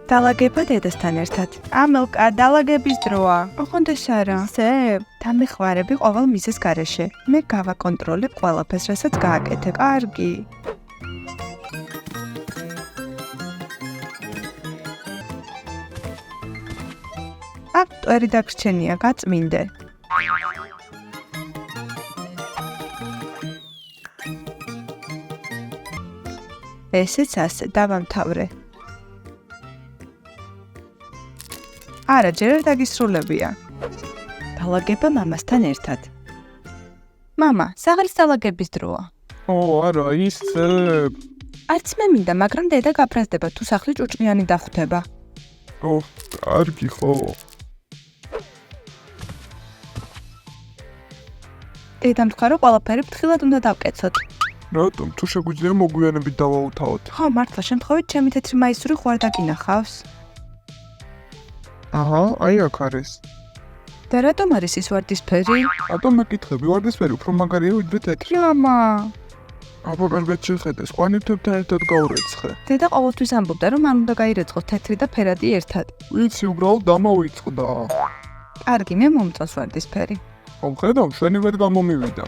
დალაგება დედასთან ერთად. ამელკა, დალაგების დროა. ოღონდ ეს არა. სებ, დამეხმარები ყოველ მისის გარეშე. მე გავაკონტროლებ ყველაფერს, რასაც გააკეთებ. კარგი. აქ მტვერი დაგრჩენია, გაწმინდე. ესეც ასე, დავამთავრე. არა, ჯერ არ დაგისრულებია. დალაგება მამასთან ერთად. მამა, საღლის დალაგების დროა. არა, ისე. არც მე მინდა, მაგრამ დედა გაფრაზდება, თუ სახლი ჭუჭყიანი დახვდება. კარგი ხო. დედამ თქვა, რომ ყველაფერი ფრთხილად უნდა დავკეცოთ. რატომ? თუ შეგვიძლია მოგვიანებით დავაუთავოთ. ხო, მართლა, შემთხვევით ჩემი თეთრი მაისური ხوار დაკინახავს. აჰა, აი აქ არის. და რატომ არის ის ვარდისფერი? რატომ მეკითხები? ვარდისფერი უფრო მაგარია ვიდრე თეთრი. მამა, აბა კარგად შეხედე, სკვანიფთებთან ერთად გაურეცხე. დედა ყოველთვის ამბობდა, რომ არ უნდა გაირეცხოთ თეთრი და ფერადი ერთად. ვიცი, უბრალოდ დამოვიწყდა. კარგი, მე მომწონს ვარდისფერი. ხომ ხედავ, შვენივად გამომივიდა.